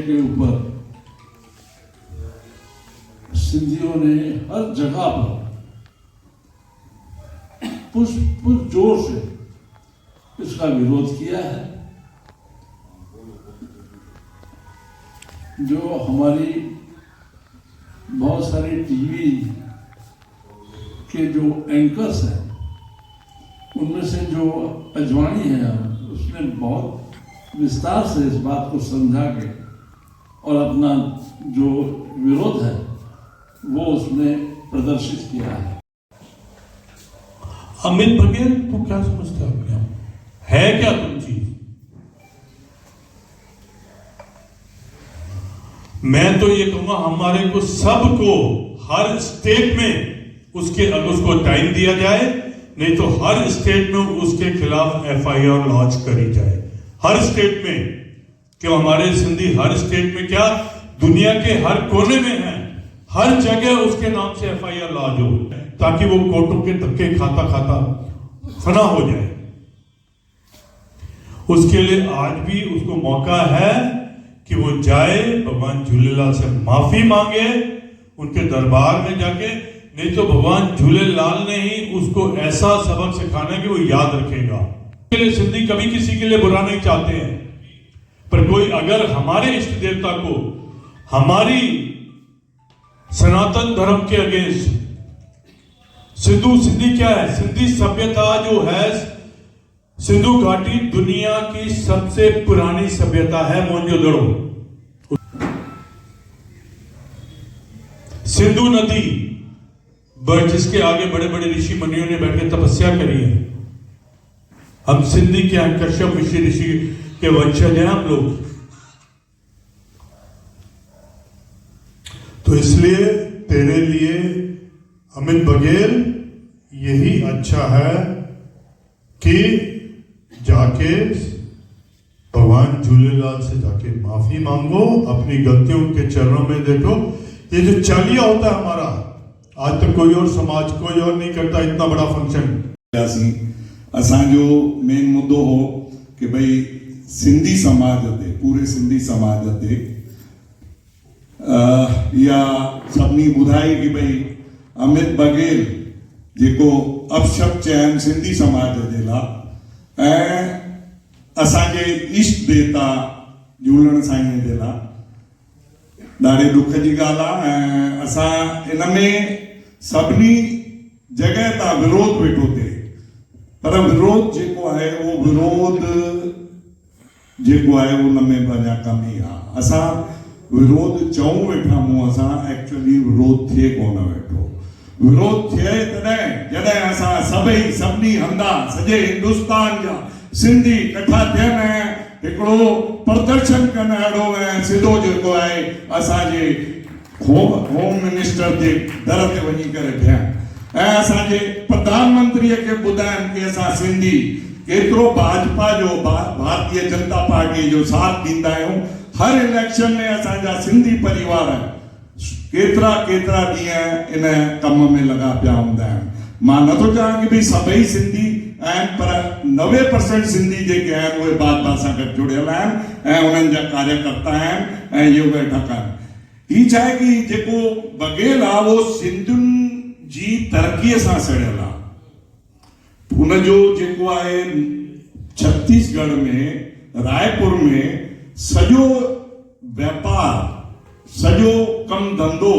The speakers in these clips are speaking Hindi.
के ऊपर सिंधियों ने हर जगह पर पुरजोर से इसका विरोध किया है। जो हमारी बहुत सारी टीवी के जो एंकर्स हैं उनमें से जो अजवाणी है उसने बहुत विस्तार से इस बात को समझा के और अपना जो विरोध है वो उसने प्रदर्शित किया है। अमित बघेल तो क्या समझते हो अपने आप? है क्या तुम चीज? मैं तो ये कहूंगा हमारे को सबको हर स्टेट में उसको टाइम दिया जाए, नहीं तो हर स्टेट में उसके खिलाफ एफआईआर लॉन्च करी जाए। हर स्टेट में, क्यों हमारे सिंधी हर स्टेट में क्या दुनिया के हर कोने में है, हर जगह उसके नाम से एफआईआर लॉन्च हो, ताकि वो कोर्टों के धक्के खाता खाता फना हो जाए। उसके लिए आज भी उसको मौका है कि वो जाए, भगवान झूलेलाल से माफी मांगे उनके दरबार में जाके, नहीं तो भगवान झूलेलाल ने ही उसको ऐसा सबक सिखाना है कि वो याद रखेगा। इसके लिए सिंधी कभी किसी के लिए बुरा नहीं चाहते हैं, पर कोई अगर हमारे इष्ट देवता को हमारी सनातन धर्म के अगेंस्ट, सिंधी क्या है, सिंधी सभ्यता जो है, सिंधु घाटी दुनिया की सबसे पुरानी सभ्यता है, मोहनजोदड़ो। सिंधु नदी जिसके आगे बड़े बड़े ऋषि मुनियों ने बैठ के तपस्या करी है। हम सिंधी क्या है, कश्यप ऋषि के वंशज हैं हम लोग। तो इसलिए तेरे लिए अमित बघेल यही अच्छा है कि जाके भगवान झूलेलाल से जाके माफी मांगो, अपनी गलतियों उनके चरणों में देखो। ये जो चालिया होता है हमारा, आज तक कोई और समाज कोई और नहीं करता इतना बड़ा फंक्शन। असांजो मेन मुद्दो हो कि भाई सिंधी समाज ते, पूरे सिंधी समाज ते या सभिनी ॿुधाई कि भाई अमित बघेल जेको अपशब्द चयन सिंधी समाज जे लाइ ऐं असांजे इष्ट देवता झूलण साईं जे लाइ ॾाढे दुख जी ॻाल्हि आहे। ऐं असां इन में सभिनी जगह तां विरोध वेठो थिए, पर विरोध जेको आहे उहो विरोध जेको आहे उन में अञा कमी आहे। असां विरोध चऊं वेठा मुंहं सां, एक्चुअली विरोध थिए कोन वेठो। विरोध थिए तॾहिं जॾहिं असां सभिनी हंधा सॼे हिंदुस्तान जा सिंधी इकट्ठा थियनि ऐं हिकिड़ो प्रदर्शन कनि अहिड़ो, ऐं सिधो जेको आहे असांजे होम मिनिस्टर जे दर ते वञी करे थियनि ऐं असांजे प्रधानमंत्रीअ खे ॿुधाइनि कि असां सिंधी केतिरो भाजपा जो भारतीय जनता पार्टी जो साथ ॾींदा आहियूं। हर इलेक्शन में असांजा सिंधी परिवार केतिरा ॾींहं इन कम में लॻा पिया हूंदा आहिनि। मां नथो चाहियां कि भई सभई सिंधी आहिनि, पर 90% सिंधी जेके आहिनि उहे भाजपा सां गॾु जुड़ियल आहिनि ऐं उन्हनि जा कार्यकर्ता आहिनि ऐं इहे वेठा कनि। ही छा आहे कि जेको बघेल आहे उहो सिंधियुनि जी तरक़ीअ सां सड़ियल आहे। हुनजो जेको आहे छत्तीसगढ़ में रायपुर में सॼो वापार, सॼो कम धंधो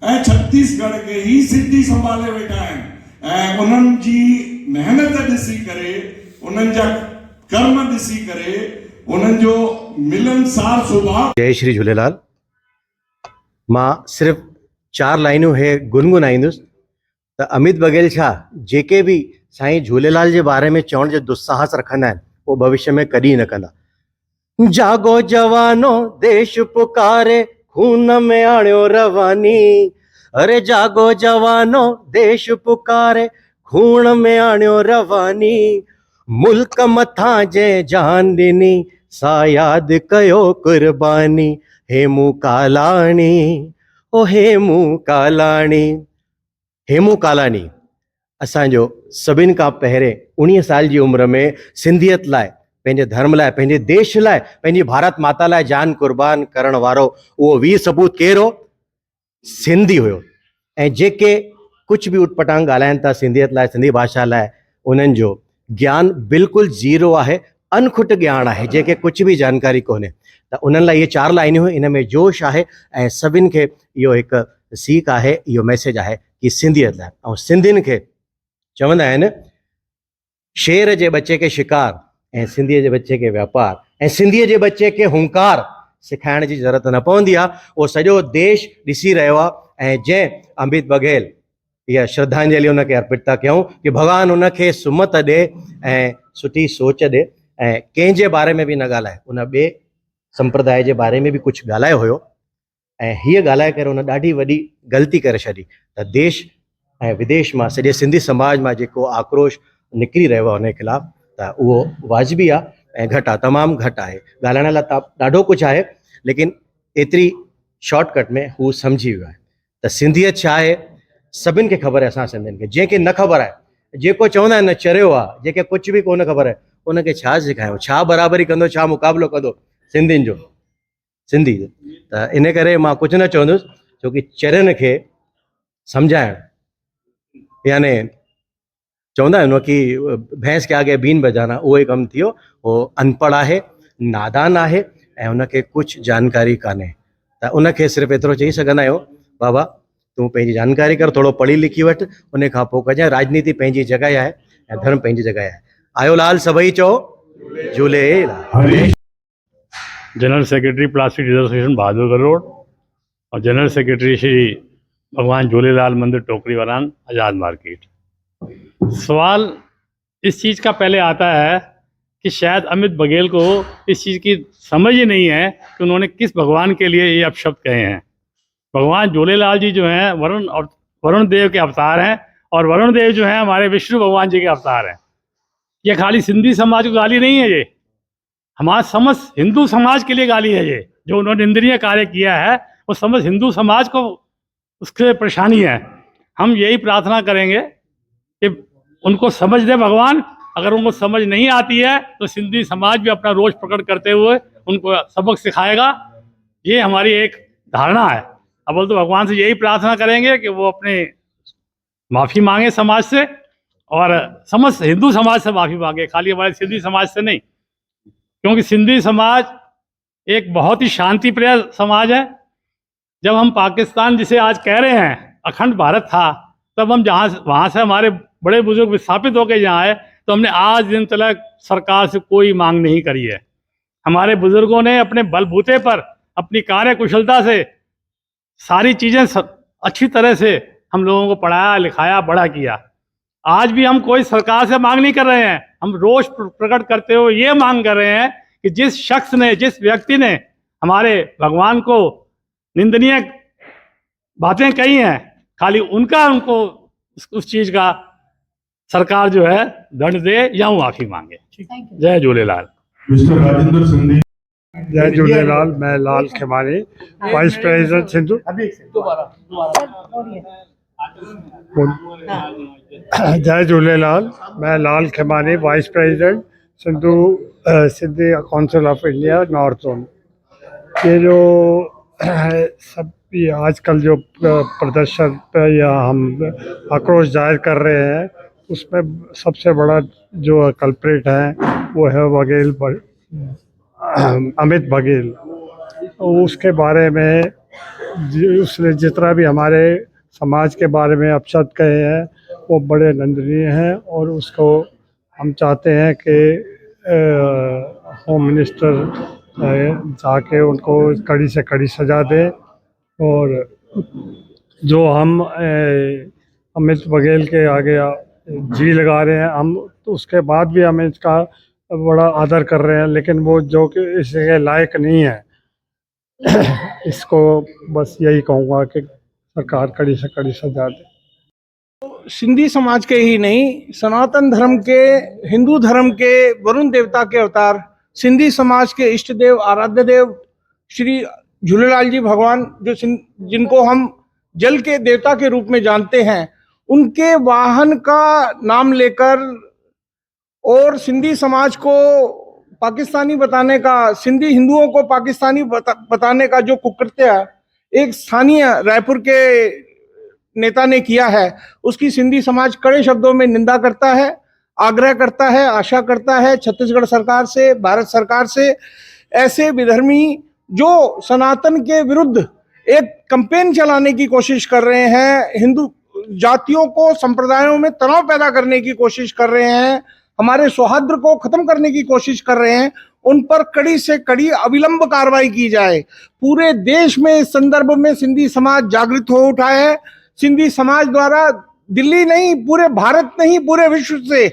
ऐं छत्तीसगढ़ खे ही सिंधी संभाले वेठा आहिनि ऐं उन्हनि जी मेहनत ॾिसी करे, उन्हनि जा कर्म ॾिसी करे, उन्हनि जो मिलनसार स्वभाव। जय श्री झूलेलाल। मां सिर्फ़ 4 लाइनूं हे गुनगुनाईंदुसि त अमित बघेल छा जेके बि साईं झूलेलाल जे बारे में चवण जो दुस्साहस रखंदा आहिनि उहो भविष्य में कॾहिं न कंदा। जागो जवानो देश पुकारे, खून में आणियो रवानी। अरे जागो जवानो देश पुकारे, खून में आणियो रवानी। मुल्क मथां जे जान ॾिनी, सा यादि कयो कुर्बानी। हेमू कालाणी, ओ हेमू कालाणी। हेमू कालाणी असांजो सभिनि खां पहिरें 19 साल जी उम्र में सिंधियत लाइ पंहिंजे धर्म लाइ, पंहिंजे देश लाइ, पंहिंजी भारत माता लाइ जान कुर्बान करण वारो उहो वीर सबूत केरु हो? सिंधी हुयो। ऐं जेके कुछ भी उटपटांग ॻाल्हाइनि था सिंधियत लाइ, सिंधी भाषा लाइ, उन्हनि जो ज्ञान बिल्कुलु ज़ीरो आहे, अनखुट ज्ञान आहे, जेके कुछ भी जानकारी कोन्हे। त उन्हनि लाइ इहे 4 लाइनियूं, इन में जोश आहे ऐं सभिनि खे इहो हिकु सीख आहे, इहो मैसेज आहे कि सिंधियत लाइ। ऐं सिंधियुनि खे चवंदा आहिनि शेर जे बच्चे के शिकार ऐं सिंधीअ जे बच्चे के वापार ऐं सिंधीअ जे बच्चे के हुंकार सिखाइण जी ज़रूरत न पवंदी आहे। उहो सॼो देश ॾिसी रहियो आहे। ऐं जंहिं अमित बघेल इहा श्रद्धांजलि उनखे अर्पित था कयूं कि भॻवानु उनखे सुमत ॾे ऐं सुठी सोच ॾे ऐं कंहिंजे बारे में बि न ॻाल्हाए, उन ॿिए संप्रदाय जे बारे में बि कुझु ॻाल्हायो हुयो ऐं हीअ ॻाल्हाए करे उन ॾाढी वॾी ग़लती करे छॾी। त देश ऐं विदेश मां सॼे सिंधी समाज मां जेको आक्रोश निकिरी रहियो आहे उन खिलाफ़, त उहो वाजिबी आहे ऐं घटि आहे, तमामु घटि आहे। ॻाल्हाइण लाइ ॾाढो कुझु आहे, लेकिन एतिरी शॉर्टकट में हू सम्झी वियो आहे। त सिंधियत छा आहे सभिनि खे ख़बर आहे। असां सिंधियुनि खे जंहिंखे न ख़बर आहे, जेको चवंदा आहिनि न चरियो आहे, जेके कुझु बि कोन ख़बर आहे, उनखे छा सेखारियूं, छा बराबरी कंदो, छा मुक़ाबिलो कंदो सिंधियुनि जो, सिंधी। त इन करे मां कुझु न चवंदुसि, छोकी चरियनि खे सम्झाइणु, यानी चवंदा आहिनि कि भैंस के आगे बीन बजाना, उहो ई कमु थियो। उहो अनपढ़ आहे, नादान आहे ऐं उनखे कुझु जानकारी कान्हे। त उनखे सिर्फ़ु एतिरो चई सघंदा आहियूं, बाबा तूं पंहिंजी जानकारी कर, थोरो पढ़ी लिखी वठि, उन खां पोइ कजांइ। राजनीति पंहिंजी जॻहि आहे ऐं धर्म पंहिंजी जॻहि आहे। आयो लाल सभई चओ Jhulelal. General secretary plastic association Bahadurgarh road और जनरल सेक्रेटरी श्री भगवान झूलेलाल मंदिर टोकरी वारान आज़ाद मार्केट। सवाल इस चीज़ का पहले आता है कि शायद अमित बघेल को इस चीज़ की समझ ही नहीं है कि उन्होंने किस भगवान के लिए ये अपशब्द कहे हैं। भगवान झूलेलाल जी जो हैं वरुण देव के अवतार हैं और वरुण देव जो हैं हमारे विष्णु भगवान जी के अवतार हैं। ये खाली सिंधी समाज को गाली नहीं है, ये हमारे समस्त हिंदू समाज के लिए गाली है। ये जो उन्होंने निंदनीय कार्य किया है वो समस्त हिंदू समाज को उसके परेशानी है। हम यही प्रार्थना करेंगे कि उनको समझ दे भगवान। अगर उनको समझ नहीं आती है तो सिंधी समाज भी अपना रोष प्रकट करते हुए उनको सबक सिखाएगा। ये हमारी एक धारणा है। अब बोल तो भगवान से यही प्रार्थना करेंगे कि वो अपने माफ़ी मांगे समाज से और समस्त हिंदू समाज से माफ़ी मांगे, खाली हमारे सिंधी समाज से नहीं। क्योंकि सिंधी समाज एक बहुत ही शांति प्रिय समाज है। जब हम पाकिस्तान जिसे आज कह रहे हैं अखंड भारत था, तब हम वहाँ से हमारे बड़े बुजुर्ग विस्थापित होकर यहाँ आए तो हमने आज दिन तक सरकार से कोई मांग नहीं करी है। हमारे बुजुर्गों ने अपने बलबूते पर अपनी कार्य कुशलता से सारी चीज़ें अच्छी तरह से हम लोगों को पढ़ाया, लिखाया, बड़ा किया। आज भी हम कोई सरकार से मांग नहीं कर रहे हैं। हम रोष प्रकट करते हुए ये मांग कर रहे हैं कि जिस शख्स ने, जिस व्यक्ति ने हमारे भगवान को निंदनीय बातें कही हैं, खाली उनको उस चीज़ का सरकार जो है दंड दे या माफ़ी मांगे। जय झूलेलाल। मिस्टर राजेंद्र सिंधी। जय झूलेलाल। मैं लाल खेमानी, वाइस प्रेसिडेंट सिंधु। जय झूलेलाल। मैं Lal Khemani, vice president Sindhi council of India north zone. ये जो सब ये आजकल जो प्रदर्शन पे या हम आक्रोश जाहिर कर रहे हैं, उसमें सबसे बड़ा जो कल्प्रेट है वो है अमित बघेल। उसके बारे में उसने जितना भी हमारे समाज के बारे में अपशब्द कहे हैं वो बड़े निंदनीय हैं और उसको हम चाहते हैं कि होम मिनिस्टर जाके उनको कड़ी से कड़ी सजा दे। और जो हम अमित बघेल के आगे जी लगा रहे हैं, हम तो उसके बाद भी हम इसका बड़ा आदर कर रहे हैं, लेकिन वो जो कि इसके लायक नहीं है। इसको बस यही कहूँगा कि सरकार कड़ी से कड़ी सजा दे। सिंधी समाज के ही नहीं, सनातन धर्म के, हिंदू धर्म के वरुण देवता के अवतार, सिंधी समाज के इष्ट देव, आराध्य देव श्री झूलेलाल जी भगवान, जो जिनको हम जल के देवता के रूप में जानते हैं, उनके वाहन का नाम लेकर और सिंधी समाज को पाकिस्तानी बताने का, सिंधी हिंदुओं को पाकिस्तानी बताने का जो कुकृत्य एक स्थानीय रायपुर के नेता ने किया है, उसकी सिंधी समाज कड़े शब्दों में निंदा करता है, आग्रह करता है, आशा करता है छत्तीसगढ़ सरकार से, भारत सरकार से, ऐसे विधर्मी जो सनातन के विरुद्ध एक कैंपेन चलाने की कोशिश कर रहे हैं, हिंदू जातियों को, संप्रदायों में तनाव पैदा करने की कोशिश कर रहे हैं, हमारे सौहार्द को खत्म करने की कोशिश कर रहे हैं, उन पर कड़ी से कड़ी अविलंब कार्रवाई की जाए। पूरे देश में इस संदर्भ में सिंधी समाज जागृत हो उठा है। सिंधी समाज द्वारा दिल्ली नहीं, पूरे भारत नहीं, पूरे विश्व से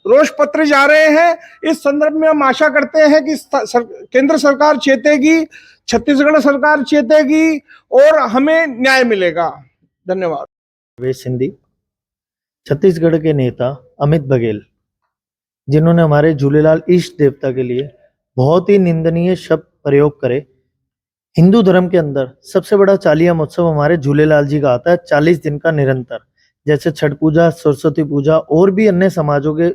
रोष पत्र जा रहे हैं। इस संदर्भ में हम आशा करते हैं कि केंद्र सरकार चेतेगी, छत्तीसगढ़ सरकार चेतेगी और हमें न्याय मिलेगा। धन्यवाद। वे सिंधी छत्तीसगढ़ के नेता अमित बघेल, जिन्होंने हमारे झूलेलाल इष्ट देवता के लिए बहुत ही निंदनीय शब्द प्रयोग करे। हिंदू धर्म के अंदर सबसे बड़ा चालिया महोत्सव हमारे झूलेलाल जी का आता है, 40 दिन का निरंतर, जैसे छठ पूजा, सरस्वती पूजा और भी अन्य समाजों के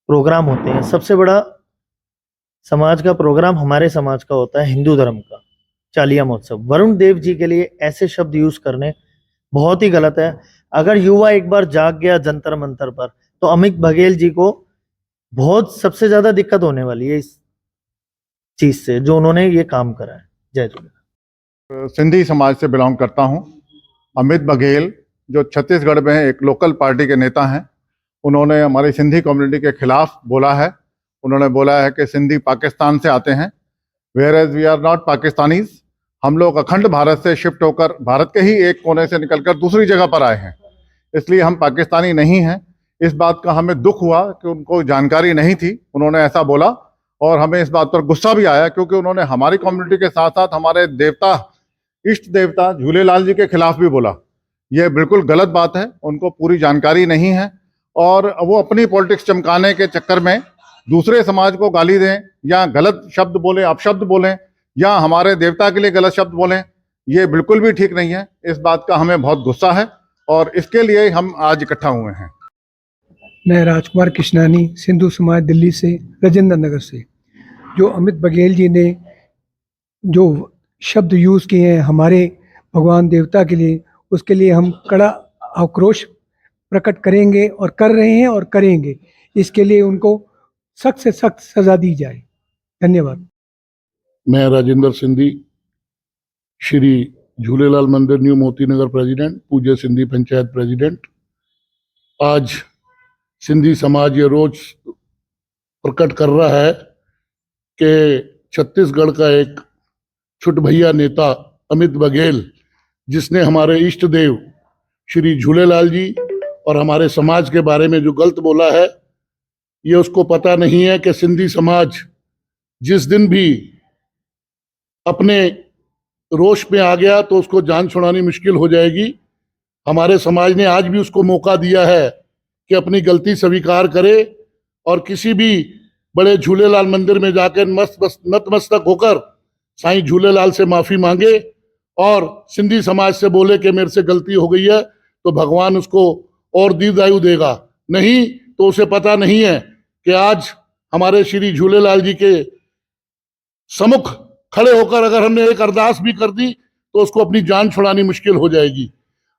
प्रोग्राम होते हैं। सबसे बड़ा समाज का प्रोग्राम हमारे समाज का होता है हिंदू धर्म का चालिया महोत्सव। वरुण देव जी के लिए ऐसे शब्द यूज करने बहुत ही गलत है। अगर युवा एक बार जाग गया जंतर मंतर पर, तो अमित बघेल जी को बहुत सबसे ज्यादा दिक्कत होने वाली है इस चीज से, जो उन्होंने ये काम करा है। जय झूलेलाल। सिंधी समाज से बिलोंग करता हूं। अमित बघेल जो छत्तीसगढ़ में एक लोकल पार्टी के नेता हैं, उन्होंने हमारी सिंधी कम्युनिटी के खिलाफ बोला है। उन्होंने बोला है कि सिंधी पाकिस्तान से आते हैं, whereas we are not Pakistanis. हम लोग अखंड भारत से शिफ्ट होकर भारत के ही एक कोने से निकलकर दूसरी जगह पर आए हैं, इसलिए हम पाकिस्तानी नहीं हैं। इस बात का हमें दुख हुआ कि उनको जानकारी नहीं थी, उन्होंने ऐसा बोला, और हमें इस बात पर गुस्सा भी आया, क्योंकि उन्होंने हमारी कम्युनिटी के साथ साथ हमारे देवता, इष्ट देवता झूलेलाल जी के खिलाफ भी बोला। यह बिल्कुल गलत बात है, उनको पूरी जानकारी नहीं है और वो अपनी पॉलिटिक्स चमकाने के चक्कर में दूसरे समाज को गाली दें या गलत शब्द बोलें, अपशब्द बोलें या हमारे देवता के लिए गलत शब्द बोलें, ये बिल्कुल भी ठीक नहीं है। इस बात का हमें बहुत गुस्सा है और इसके लिए हम आज इकट्ठा हुए हैं। मैं राजकुमार कृष्णानी, सिंधु समाज दिल्ली से, राजेंद्र नगर से। जो अमित बघेल जी ने जो शब्द यूज़ किए हैं हमारे भगवान देवता के लिए, उसके लिए हम कड़ा आक्रोश प्रकट करेंगे और कर रहे हैं और करेंगे। इसके लिए उनको सख्त से सख्त सजा दी जाए। धन्यवाद। मैं राजेंद्र सिंधी, श्री झूलेलाल मंदिर न्यू मोती नगर प्रेसिडेंट, पूज्य सिंधी पंचायत प्रेसिडेंट। आज सिंधी समाज ये रोज प्रकट कर रहा है कि छत्तीसगढ़ का एक छुट भैया नेता अमित बघेल, जिसने हमारे इष्ट देव श्री झूलेलाल जी और हमारे समाज के बारे में जो गलत बोला है, ये उसको पता नहीं है कि सिंधी समाज जिस दिन भी अपने रोष में आ गया तो उसको जान छुड़ानी मुश्किल हो जाएगी। हमारे समाज ने आज भी उसको मौका दिया है कि अपनी गलती स्वीकार करे और किसी भी बड़े झूलेलाल मंदिर में जाकर नतमस्तक होकर साईं झूलेलाल से माफी मांगे और सिंधी समाज से बोले कि मेरे से गलती हो गई है, तो भगवान उसको और दीर्घायु देगा। नहीं तो उसे पता नहीं है कि आज हमारे श्री झूलेलाल जी के सम्मुख खड़े होकर अगर हमने एक अरदास भी कर दी तो उसको अपनी जान छुड़ानी मुश्किल हो जाएगी।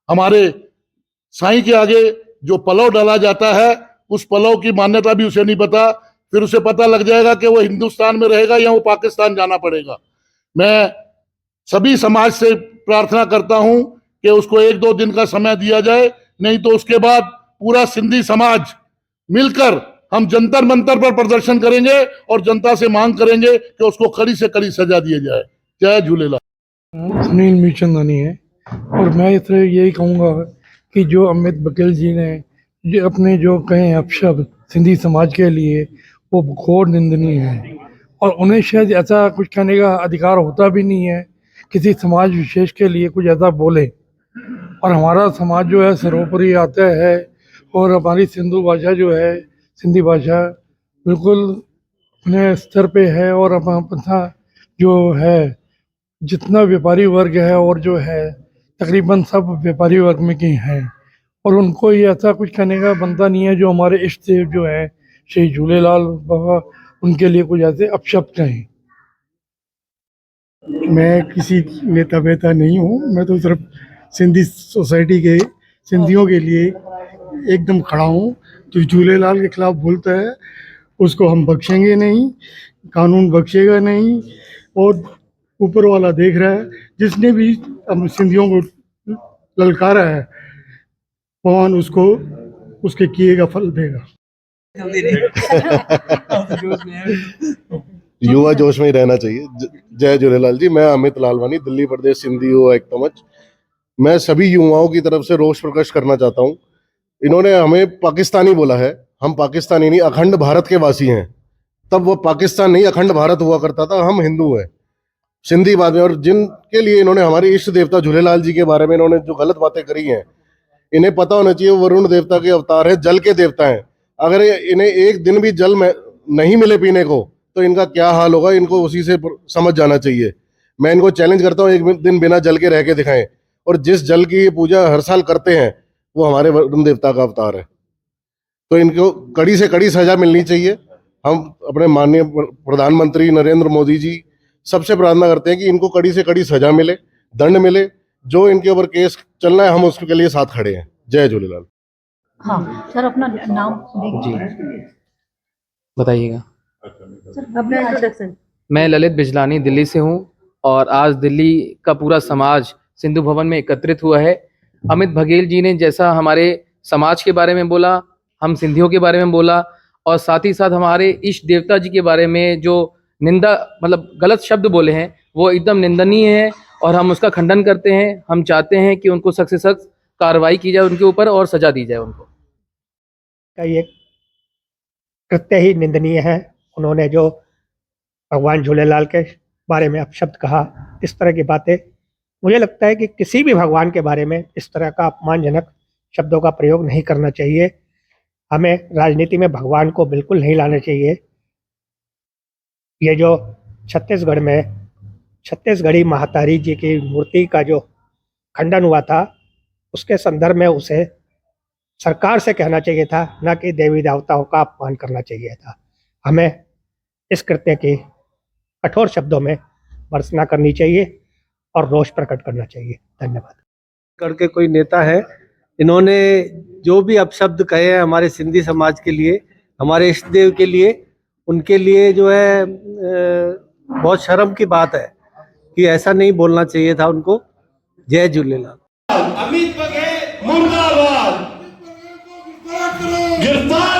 हमारे साईं के आगे जो पलव डाला जाता है, उस पलव की मान्यता भी उसे नहीं पता, फिर उसे पता लग जाएगा कि वो हिंदुस्तान में रहेगा या वो पाकिस्तान जाना पड़ेगा। मैं सभी समाज से प्रार्थना करता हूं कि उसको 1-2 दिन का समय दिया जाए, नहीं तो उसके बाद पूरा सिंधी समाज मिलकर हम जंतर मंतर पर प्रदर्शन करेंगे और जनता से मांग करेंगे कि उसको कड़ी से कड़ी सजा दी जाए। जय झूलेलाल। सुनील मीरचंदानी है और मैं इस तरह यही कहूँगा कि जो अमित बघेल जी ने जो अपने जो कहे अपशब्द सिंधी समाज के लिए, वो घोर निंदनीय है और उन्हें शायद ऐसा कुछ कहने का अधिकार होता भी नहीं है किसी समाज विशेष के लिए कुछ ऐसा बोले। और हमारा समाज जो है सर्वोपरि आता है और हमारी सिंधु भाषा जो है, सिंधी भाषा बिल्कुल अपने स्तर पे है और अपना जो है जितना व्यापारी वर्ग है और जो है तकरीबन सब व्यापारी वर्ग में के हैं और उनको ये ऐसा कुछ कहने का बनता नहीं है। जो हमारे इष्ट देव जो है श्री झूलेलाल बाबा, उनके लिए कुछ ऐसे अपशब्द हैं। मैं किसी नेता वेता नहीं हूँ, मैं तो सिर्फ सिंधी सोसाइटी के सिंधियों के लिए एकदम खड़ा हूँ। जो झूलेलाल के खिलाफ बोलता है उसको हम बख्शेंगे नहीं, कानून बख्शेगा नहीं। और ऊपर वाला देख रहा है, जिसने भी हम सिंधियों को ललकारा है भगवान उसको उसके किए का फल देगा। युवा जोश में ही रहना चाहिए। जय झूलेलाल जी। मैं अमित लालवानी, दिल्ली प्रदेश सिंधी युवा ऐक्ट मंच। मैं सभी युवाओं की तरफ से रोष प्रकट करना चाहता हूँ। इन्होंने हमें पाकिस्तानी बोला है। हम पाकिस्तानी नहीं, अखंड भारत के वासी हैं। तब वो पाकिस्तान नहीं, अखंड भारत हुआ करता था। हम हिंदू हैं, सिंधी बाद में। और जिनके लिए इन्होंने हमारे इष्ट देवता झूलेलाल जी के बारे में इन्होंने जो गलत बातें करी हैं, इन्हें पता होना चाहिए वरुण देवता के अवतार है, जल के देवता हैं। अगर इन्हें एक दिन भी जल में नहीं मिले पीने को तो इनका क्या हाल होगा, इनको उसी से समझ जाना चाहिए। मैं इनको चैलेंज करता हूँ, एक दिन बिना जल के रह के दिखाएं। और जिस जल की ये पूजा हर साल करते हैं वो हमारे वरुण देवता का अवतार है। तो इनको कड़ी से कड़ी सजा मिलनी चाहिए। हम अपने माननीय प्रधानमंत्री नरेंद्र मोदी जी सबसे प्रार्थना करते हैं कि इनको कड़ी से कड़ी सजा मिले, दंड मिले। जो इनके ऊपर केस चलना है हम उसके लिए साथ खड़े हैं। जय झूलेलाल। हाँ सर, अपना नाम जी बताइएगा। सर अपना इंट्रोडक्शन। मैं ललित बिजलानी दिल्ली से हूँ और आज दिल्ली का पूरा समाज सिंधु भवन में एकत्रित हुआ है। अमित बघेल जी ने जैसा हमारे समाज के बारे में बोला, हम सिंधियों के बारे में बोला और साथ ही साथ हमारे इष्ट देवता जी के बारे में जो निंदा मतलब गलत शब्द बोले हैं वो एकदम निंदनीय है और हम उसका खंडन करते हैं। हम चाहते हैं कि उनको सख्त से सख्त कार्रवाई की जाए उनके ऊपर और सजा दी जाए उनको। का ये कृत्य ही निंदनीय है। उन्होंने जो भगवान झूलेलाल के बारे में अपशब्द कहा, इस तरह की बातें, मुझे लगता है कि किसी भी भगवान के बारे में इस तरह का अपमानजनक शब्दों का प्रयोग नहीं करना चाहिए। हमें राजनीति में भगवान को बिल्कुल नहीं लाना चाहिए। ये जो छत्तीसगढ़ में छत्तीसगढ़ी महातारी जी की मूर्ति का जो खंडन हुआ था, उसके संदर्भ में उसे सरकार से कहना चाहिए था, न कि देवी देवताओं का अपमान करना चाहिए था। हमें इस कृत्य की कठोर शब्दों में भर्त्सना करनी चाहिए और रोष प्रकट करना चाहिए। धन्यवाद। करके कोई नेता है, इन्होंने जो भी अपशब्द कहे हैं हमारे सिंधी समाज के लिए, हमारे इष्ट देव के लिए, उनके लिए जो है बहुत शर्म की बात है कि ऐसा नहीं बोलना चाहिए था उनको। जय झूलेलाल। अमित बघेल मुर्दाबाद। गिरफ्तार